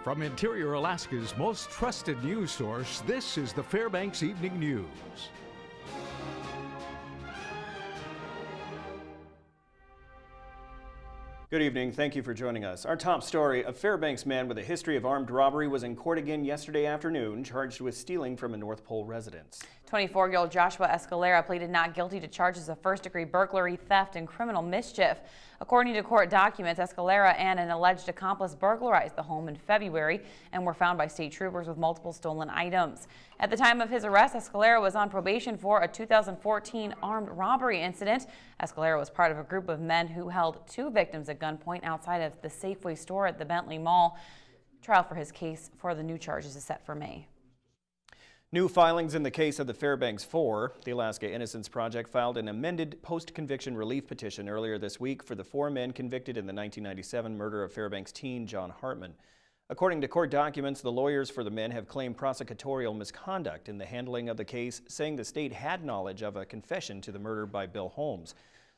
From Interior Alaska's most trusted news source, this is the Fairbanks Evening News. Good evening. Thank you for joining us. Our top story, a Fairbanks man with a history of armed robbery was in court again yesterday afternoon, charged with stealing from a North Pole residence. 24-year-old Joshua Escalera pleaded not guilty to charges of first-degree burglary, theft, and criminal mischief. According to court documents, Escalera and an alleged accomplice burglarized the home in February and were found by state troopers with multiple stolen items. At the time of his arrest, Escalera was on probation for a 2014 armed robbery incident. Escalera was part of a group of men who held two victims at gunpoint outside of the Safeway store at the Bentley Mall. Trial for his case for the new charges is set for May. New filings in the case of the Fairbanks Four. The Alaska Innocence Project filed an amended post-conviction relief petition earlier this week for the four men convicted in the 1997 murder of Fairbanks teen John Hartman. According to court documents, the lawyers for the men have claimed prosecutorial misconduct in the handling of the case, saying the state had knowledge of a confession to the murder by Bill Holmes.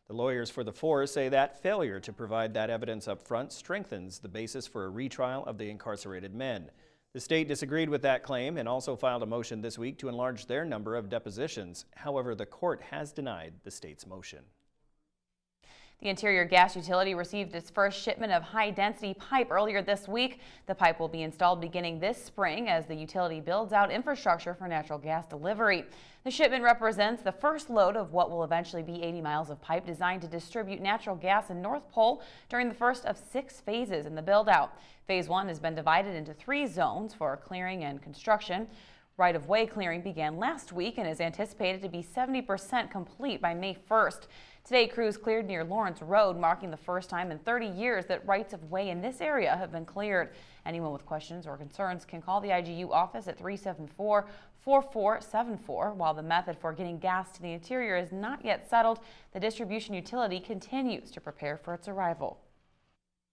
The lawyers for the four say that failure to provide that evidence up front strengthens the basis for a retrial of the incarcerated men. The state disagreed with that claim and also filed a motion this week to enlarge their number of depositions. However, the court has denied the state's motion. The Interior Gas Utility received its first shipment of high-density pipe earlier this week. The pipe will be installed beginning this spring as the utility builds out infrastructure for natural gas delivery. The shipment represents the first load of what will eventually be 80 miles of pipe designed to distribute natural gas in North Pole during the first of 6 phases in the build-out. Phase 1 has been divided into 3 zones for clearing and construction. Right-of-way clearing began last week and is anticipated to be 70% complete by May 1st. Today, crews cleared near Lawrence Road, marking the first time in 30 years that rights-of-way in this area have been cleared. Anyone with questions or concerns can call the IGU office at 374-4474. While the method for getting gas to the interior is not yet settled, the distribution utility continues to prepare for its arrival.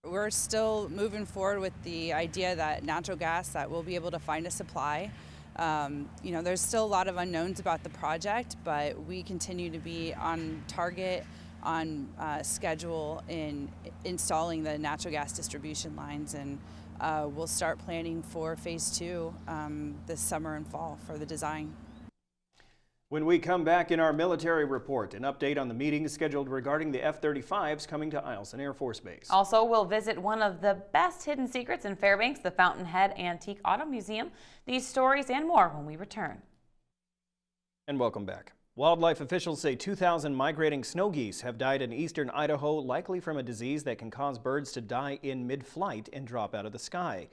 We're still moving forward with the idea that natural gas, that we'll be able to find a supply. There's still a lot of unknowns about the project, but we continue to be on target, on schedule in installing the natural gas distribution lines, and we'll start planning for phase 2 this summer and fall for the design. When we come back in our military report, an update on the meeting scheduled regarding the F-35s coming to Eielson Air Force Base. Also, we'll visit one of the best hidden secrets in Fairbanks, the Fountainhead Antique Auto Museum. These stories and more when we return. And welcome back. Wildlife officials say 2,000 migrating snow geese have died in eastern Idaho, likely from a disease that can cause birds to die in mid-flight and drop out of the sky.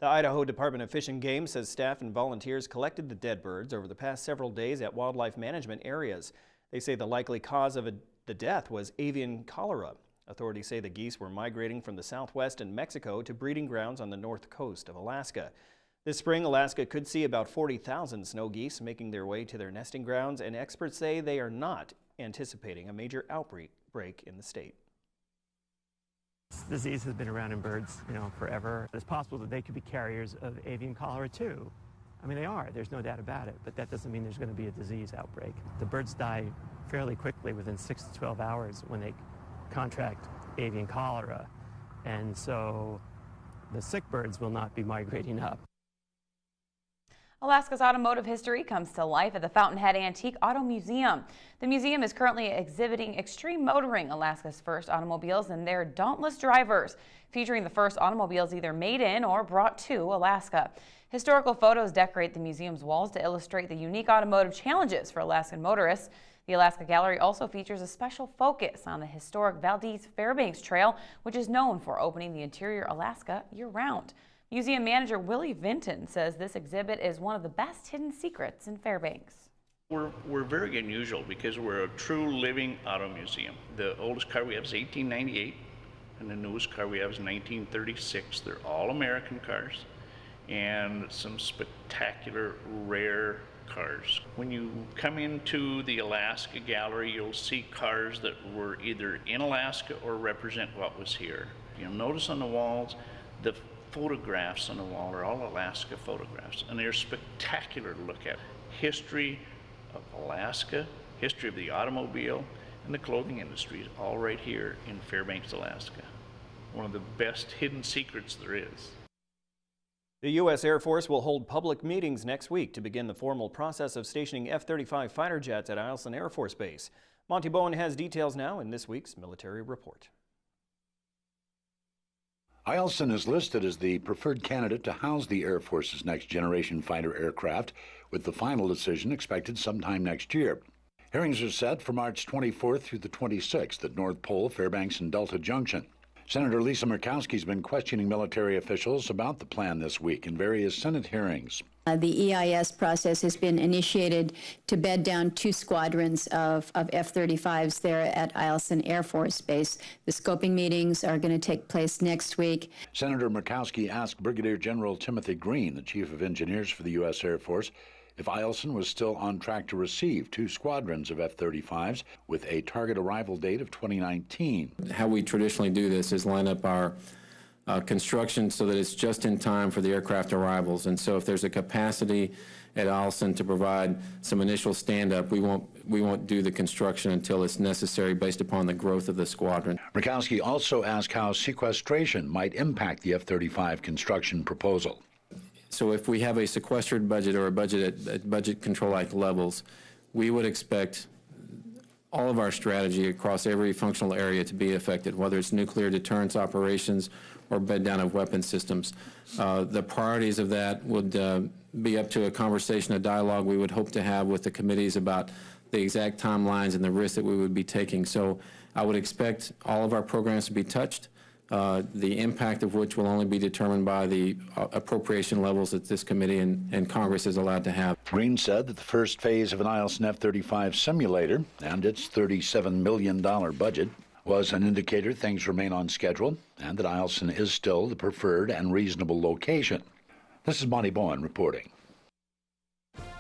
The Idaho Department of Fish and Game says staff and volunteers collected the dead birds over the past several days at wildlife management areas. They say the likely cause of the death was avian cholera. Authorities say the geese were migrating from the southwest and Mexico to breeding grounds on the north coast of Alaska. This spring, Alaska could see about 40,000 snow geese making their way to their nesting grounds, and experts say they are not anticipating a major outbreak in the state. This disease has been around in birds, forever. It's possible that they could be carriers of avian cholera too. I mean, they are, there's no doubt about it, but that doesn't mean there's going to be a disease outbreak. The birds die fairly quickly within 6 to 12 hours when they contract avian cholera, and so the sick birds will not be migrating up. Alaska's automotive history comes to life at the Fountainhead Antique Auto Museum. The museum is currently exhibiting Extreme Motoring, Alaska's first automobiles and their dauntless drivers, featuring the first automobiles either made in or brought to Alaska. Historical photos decorate the museum's walls to illustrate the unique automotive challenges for Alaskan motorists. The Alaska Gallery also features a special focus on the historic Valdez-Fairbanks Trail, which is known for opening the interior Alaska year-round. Museum manager Willie Vinton says this exhibit is one of the best hidden secrets in Fairbanks. We're very unusual because we're a true living auto museum. The oldest car we have is 1898 and the newest car we have is 1936. They're all American cars and some spectacular rare cars. When you come into the Alaska Gallery, you'll see cars that were either in Alaska or represent what was here. You'll notice on the walls the photographs on the wall are all Alaska photographs, and they're spectacular to look at. History of Alaska, history of the automobile, and the clothing industry is all right here in Fairbanks, Alaska. One of the best hidden secrets there is. The U.S. Air Force will hold public meetings next week to begin the formal process of stationing F-35 fighter jets at Eielson Air Force Base. Monty Bowen has details now in this week's military report. Eielson is listed as the preferred candidate to house the Air Force's next-generation fighter aircraft, with the final decision expected sometime next year. Hearings are set for March 24th through the 26th at North Pole, Fairbanks, and Delta Junction. Senator Lisa Murkowski has been questioning military officials about the plan this week in various Senate hearings. The EIS process has been initiated to bed down 2 squadrons of F-35s there at Eielson Air Force Base. The scoping meetings are going to take place next week. Senator Murkowski asked Brigadier General Timothy Green, the Chief of Engineers for the U.S. Air Force, if Eielson was still on track to receive 2 squadrons of F-35s with a target arrival date of 2019. How we traditionally do this is line up our construction so that it's just in time for the aircraft arrivals. And so if there's a capacity at Eielson to provide some initial stand-up, we won't do the construction until it's necessary based upon the growth of the squadron. Murkowski also asked how sequestration might impact the F-35 construction proposal. So if we have a sequestered budget or a budget at Budget Control Act levels, we would expect all of our strategy across every functional area to be affected, whether it's nuclear deterrence operations or bed down of weapon systems. The priorities of that would be up to a conversation, a dialogue we would hope to have with the committees about the exact timelines and the risks that we would be taking. So I would expect all of our programs to be touched, the impact of which will only be determined by the appropriation levels that this committee and Congress is allowed to have. Green said that the first phase of an Eielson F-35 simulator and its $37 million budget was an indicator things remain on schedule and that Eielson is still the preferred and reasonable location. This is Monty Bowen reporting.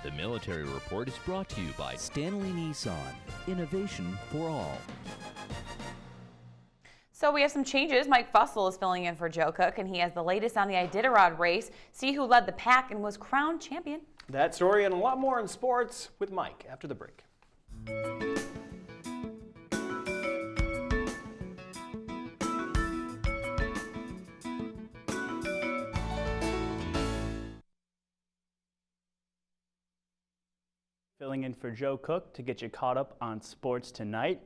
The Military Report is brought to you by Stanley Nissan. Innovation for all. So we have some changes. Mike Fussell is filling in for Joe Cook, and he has the latest on the Iditarod race. See who led the pack and was crowned champion. That story and a lot more in sports with Mike after the break. Filling in for Joe Cook to get you caught up on sports tonight.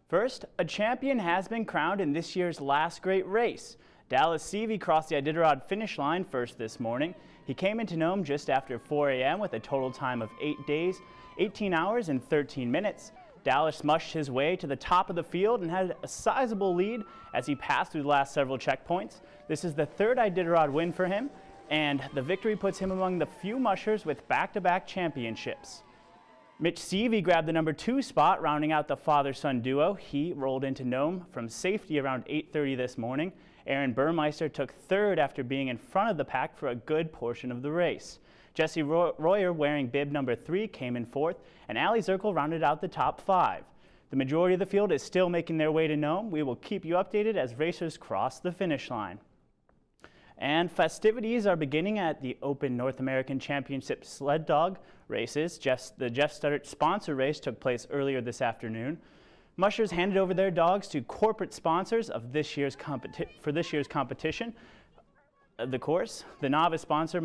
First, a champion has been crowned in this year's last great race. Dallas Seavey crossed the Iditarod finish line first this morning. He came into Nome just after 4 a.m. with a total time of 8 days, 18 hours and 13 minutes. Dallas mushed his way to the top of the field and had a sizable lead as he passed through the last several checkpoints. This is the 3rd Iditarod win for him, and the victory puts him among the few mushers with back-to-back championships. Mitch Seavey grabbed the number 2 spot, rounding out the father-son duo. He rolled into Nome from safety around 8:30 this morning. Aaron Burmeister took 3rd after being in front of the pack for a good portion of the race. Jesse Royer, wearing bib number 3, came in 4th, and Allie Zirkle rounded out the top 5. The majority of the field is still making their way to Nome. We will keep you updated as racers cross the finish line. And festivities are beginning at the Open North American Championship sled dog races. The Jeff Studdert sponsor race took place earlier this afternoon. Mushers handed over their dogs to corporate sponsors of this year's competition. The course, the novice sponsor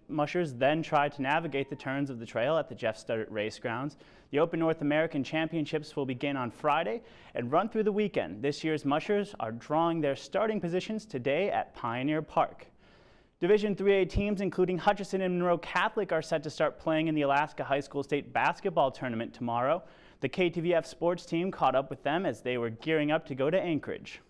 mushers then tried to navigate the turns of the trail at the Jeff Studdert race grounds. The Open North American Championships will begin on Friday and run through the weekend. This year's mushers are drawing their starting positions today at Pioneer Park. Division 3A teams, including Hutchinson and Monroe Catholic, are set to start playing in the Alaska High School State Basketball Tournament tomorrow. The KTVF sports team caught up with them as they were gearing up to go to Anchorage.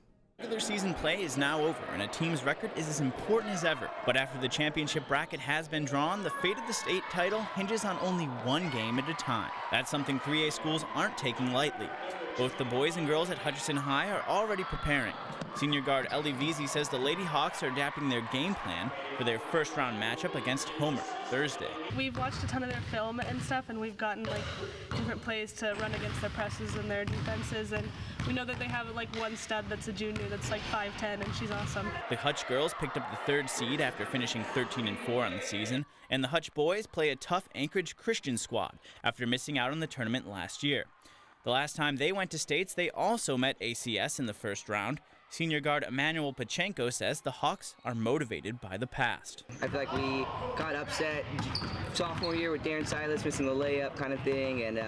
Regular season play is now over, and a team's record is as important as ever. But after the championship bracket has been drawn, the fate of the state title hinges on only one game at a time. That's something 3A schools aren't taking lightly. Both the boys and girls at Hutchinson High are already preparing. Senior guard Ellie Veazey says the Lady Hawks are adapting their game plan for their first-round matchup against Homer Thursday. We've watched a ton of their film and stuff, and we've gotten different plays to run against their presses and their defenses, and we know that they have one stud that's a junior that's 5'10", and she's awesome. The Hutch girls picked up the 3rd seed after finishing 13-4 on the season, and the Hutch boys play a tough Anchorage Christian squad after missing out on the tournament last year. The last time they went to states, they also met ACS in the first round. Senior guard Emmanuel Pachenko says the Hawks are motivated by the past. I feel like we got upset sophomore year with Darren Silas missing the layup kind of thing, and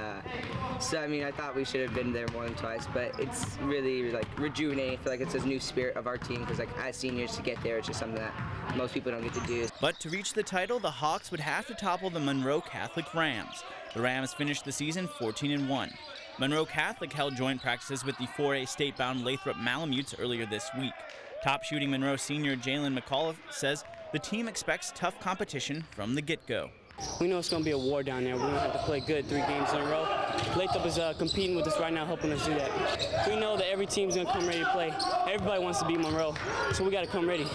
so I mean I thought we should have been there more than twice, but it's really like rejuvenating. I feel like it's a new spirit of our team because like as seniors to get there, it's just something that most people don't get to do. But to reach the title, the Hawks would have to topple the Monroe Catholic Rams. The Rams finished the season 14-1. Monroe Catholic held joint practices with the 4A state-bound Lathrop Malamutes earlier this week. Top shooting Monroe senior Jalen McAuliffe says the team expects tough competition from the get-go. We know it's going to be a war down there. We're going to have to play good 3 games in a row. Lathrop is competing with us right now, helping us do that. We know that every team's going to come ready to play. Everybody wants to beat Monroe, so we got to come ready.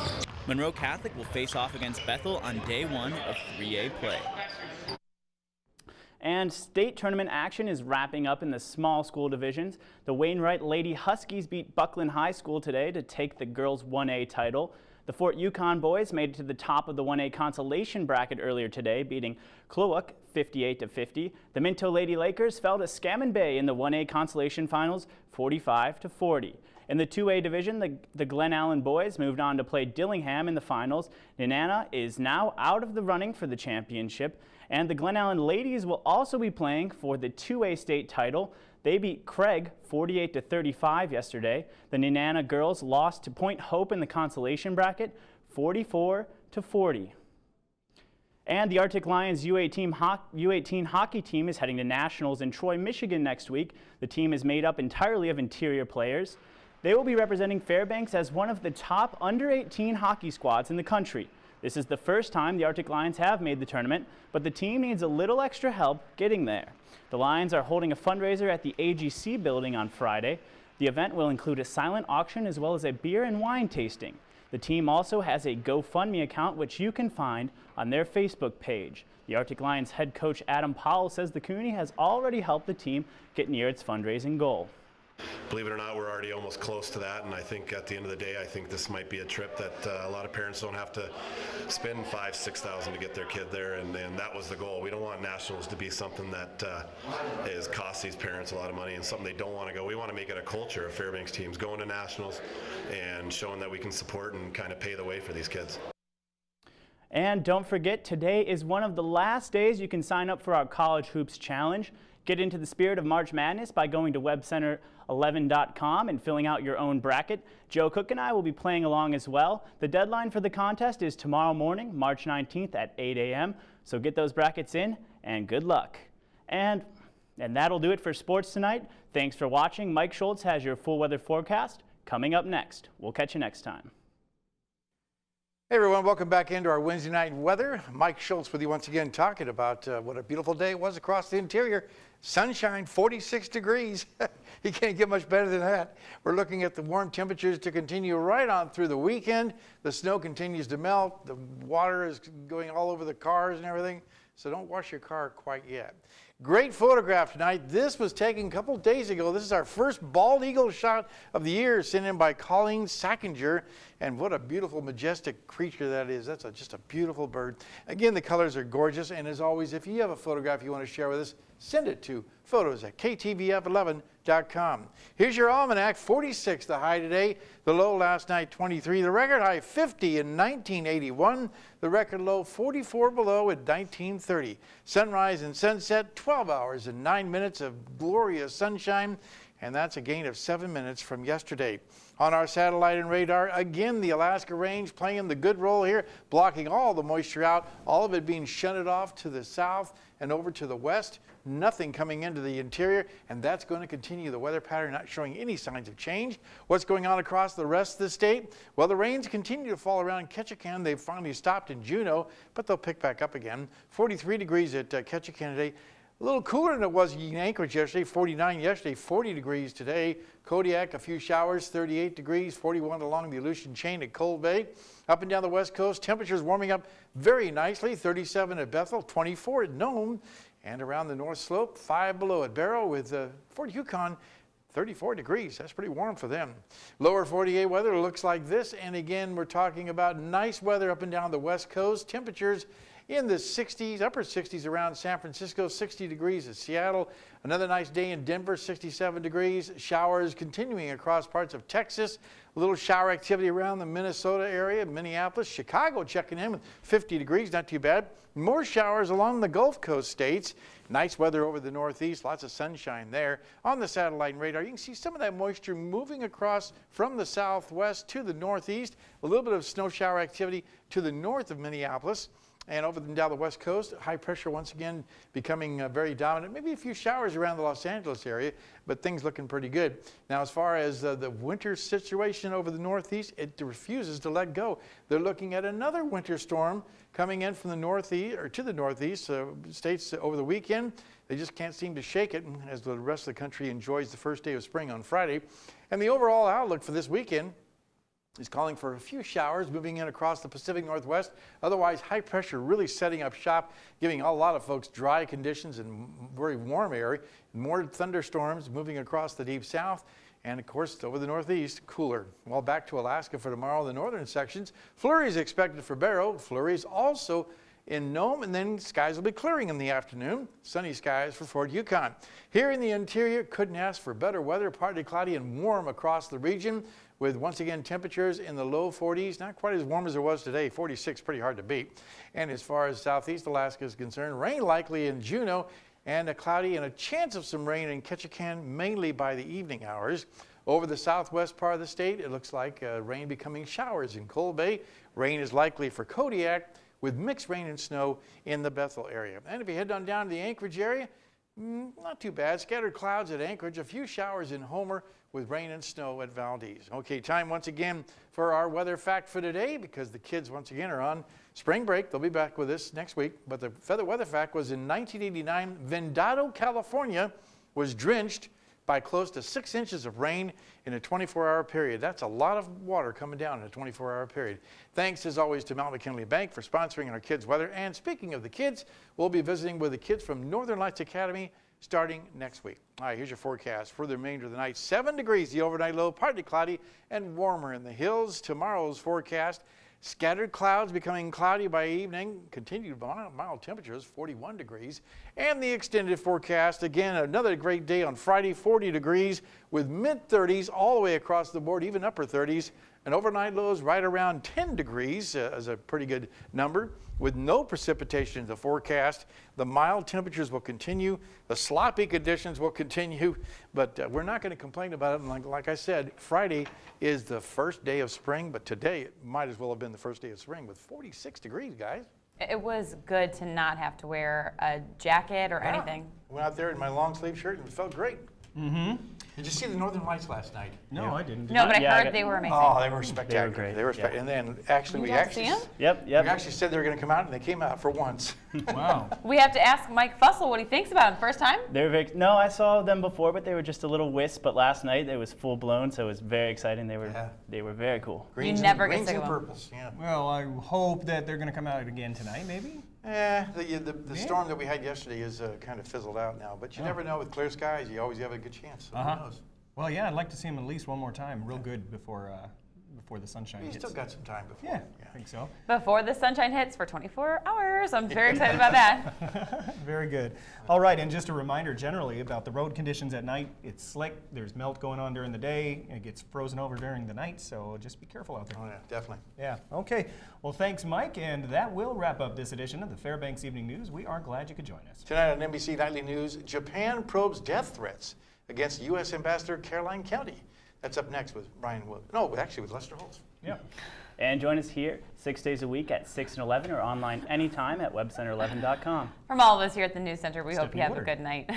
Monroe Catholic will face off against Bethel on day 1 of 3A play. And state tournament action is wrapping up in the small school divisions. The Wainwright Lady Huskies beat Buckland High School today to take the girls 1A title. The Fort Yukon boys made it to the top of the 1A consolation bracket earlier today, beating Kluwak 58-50. The Minto Lady Lakers fell to Scammon Bay in the 1A consolation finals 45-40. In the 2A division, the Glen Allen boys moved on to play Dillingham in the finals. Nenana is now out of the running for the championship. And the Glen Allen ladies will also be playing for the 2A state title. They beat Craig 48-35 yesterday. The Nenana girls lost to Point Hope in the consolation bracket 44-40. And the Arctic Lions U18 hockey team is heading to nationals in Troy, Michigan next week. The team is made up entirely of interior players. They will be representing Fairbanks as one of the top under-18 hockey squads in the country. This is the first time the Arctic Lions have made the tournament, but the team needs a little extra help getting there. The Lions are holding a fundraiser at the AGC building on Friday. The event will include a silent auction as well as a beer and wine tasting. The team also has a GoFundMe account, which you can find on their Facebook page. The Arctic Lions head coach Adam Powell says the community has already helped the team get near its fundraising goal. Believe it or not, we're already almost close to that, and I think at the end of the day, I think this might be a trip that a lot of parents don't have to spend $5,000-6,000 to get their kid there, and that was the goal. We don't want nationals to be something that costs these parents a lot of money and something they don't want to go. We want to make it a culture of Fairbanks teams going to nationals and showing that we can support and kind of pay the way for these kids. And don't forget, today is one of the last days you can sign up for our College Hoops Challenge. Get into the spirit of March Madness by going to webcenter11.com and filling out your own bracket. Joe Cook and I will be playing along as well. The deadline for the contest is tomorrow morning, March 19th at 8 a.m. So get those brackets in and good luck. And that'll do it for sports tonight. Thanks for watching. Mike Schultz has your full weather forecast coming up next. We'll catch you next time. Hey everyone, welcome back into our Wednesday night weather. Mike Schultz with you once again talking about what a beautiful day it was across the interior. Sunshine, 46 degrees. You can't get much better than that. We're looking at the warm temperatures to continue right on through the weekend. The snow continues to melt. The water is going all over the cars and everything. So don't wash your car quite yet. Great photograph tonight. This was taken a couple days ago. This is our first bald eagle shot of the year, sent in by Colleen Sackinger. And what a beautiful, majestic creature that is. That's just a beautiful bird. Again, the colors are gorgeous. And as always, if you have a photograph you want to share with us, send it to photos@ktvf11.com. Here's your almanac. 46 the high today. The low last night, 23. The record high, 50 in 1981. The record low, 44 below in 1930. Sunrise and sunset, 12 hours and 9 minutes of glorious sunshine. And that's a gain of 7 minutes from yesterday. On our satellite and radar, again, the Alaska Range playing the good role here, blocking all the moisture out, all of it being shunted off to the south and over to the west. Nothing coming into the interior, and that's going to continue. The weather pattern not showing any signs of change. What's going on across the rest of the state? Well, the rains continue to fall around Ketchikan. They've finally stopped in Juneau, but they'll pick back up again. 43 degrees at Ketchikan today. A little cooler than it was in Anchorage yesterday, 49 yesterday, 40 degrees today. Kodiak, a few showers, 38 degrees, 41 along the Aleutian Chain at Cold Bay. Up and down the west coast, temperatures warming up very nicely, 37 at Bethel, 24 at Nome. And around the north slope, 5 below at Barrow with Fort Yukon, 34 degrees. That's pretty warm for them. Lower 48 weather looks like this. And again, we're talking about nice weather up and down the west coast. Temperatures in the 60s, upper 60s around San Francisco, 60 degrees at Seattle. Another nice day in Denver, 67 degrees. Showers continuing across parts of Texas. A little shower activity around the Minnesota area, Minneapolis. Chicago checking in with 50 degrees, not too bad. More showers along the Gulf Coast states. Nice weather over the Northeast, lots of sunshine there. On the satellite and radar, you can see some of that moisture moving across from the southwest to the northeast. A little bit of snow shower activity to the north of Minneapolis. And over and down the west coast, high pressure once again becoming very dominant. Maybe a few showers around the Los Angeles area, but things looking pretty good. Now, as far as the winter situation over the northeast, it refuses to let go. They're looking at another winter storm coming in from the northeast or to the northeast states over the weekend. They just can't seem to shake it as the rest of the country enjoys the first day of spring on Friday. And the overall outlook for this weekend is calling for a few showers moving in across the Pacific Northwest. Otherwise, high pressure really setting up shop, giving a lot of folks dry conditions and very warm air. More thunderstorms moving across the deep south. And of course, over the northeast, cooler. Well, back to Alaska for tomorrow, the northern sections. Flurries expected for Barrow. Flurries also in Nome, and then skies will be clearing in the afternoon. Sunny skies for Fort Yukon. Here in the interior, couldn't ask for better weather. Partly cloudy and warm across the region, with once again temperatures in the low 40s. Not quite as warm as it was today. 46, pretty hard to beat. And as far as southeast Alaska is concerned, rain likely in Juneau, and a cloudy and a chance of some rain in Ketchikan, mainly by the evening hours. Over the southwest part of the state, it looks like rain becoming showers in Cold Bay. Rain is likely for Kodiak, with mixed rain and snow in the Bethel area. And if you head on down to the Anchorage area, not too bad. Scattered clouds at Anchorage, a few showers in Homer with rain and snow at Valdez. Okay, time once again for our weather fact for today, because the kids once again are on spring break. They'll be back with us next week. But the feather weather fact was in 1989, Vendado, California was drenched by close to 6 inches of rain in a 24-hour period. That's a lot of water coming down in a 24-hour period. Thanks, as always, to Mount McKinley Bank for sponsoring our kids' weather. And speaking of the kids, we'll be visiting with the kids from Northern Lights Academy starting next week. All right, here's your forecast for the remainder of the night. 7 degrees, the overnight low, partly cloudy and warmer in the hills. Tomorrow's forecast, scattered clouds becoming cloudy by evening, continued mild temperatures, 41 degrees. And the extended forecast, again, another great day on Friday, 40 degrees with mid-30s all the way across the board, even upper 30s. And overnight lows right around 10 degrees is a pretty good number, with no precipitation in the forecast. The mild temperatures will continue. The sloppy conditions will continue, but we're not going to complain about it. And like I said, Friday is the first day of spring, but today it might as well have been the first day of spring with 46 degrees, guys. It was good to not have to wear a jacket or anything. I went out there in my long sleeve shirt and it felt great. Mm-hmm. Did you see the Northern Lights last night? No, I didn't. No, but I heard they were amazing. Oh, they were spectacular. They were great. They were spectacular. And then actually, we actually said they were going to come out, and they came out for once. Wow. We have to ask Mike Fussell what he thinks about them. First time? They were no, I saw them before, but they were just a little wisp. But last night it was full blown, so it was very exciting. They were very cool. Greens you never and, get sick of them. Purples. Yeah. Well, I hope that they're going to come out again tonight, maybe. The storm that we had yesterday is kind of fizzled out now, but you never know. With clear skies, you always have a good chance. So who knows? Well, yeah, I'd like to see him at least one more time, real good before the sunshine hits. You still got some time before. Yeah, I think so. Before the sunshine hits for 24 hours. I'm very excited about that. Very good. All right, and just a reminder generally about the road conditions at night. It's slick. There's melt going on during the day. And it gets frozen over during the night, so just be careful out there. Oh, yeah, definitely. Yeah, okay. Well, thanks, Mike, and that will wrap up this edition of the Fairbanks Evening News. We are glad you could join us. Tonight on NBC Nightly News, Japan probes death threats against U.S. Ambassador Caroline County. That's up next with Brian Wood. No, actually with Lester Holtz. Yeah. And join us here 6 days a week at 6 and 11 or online anytime at webcenter11.com. From all of us here at the News Center, we hope you have a good night.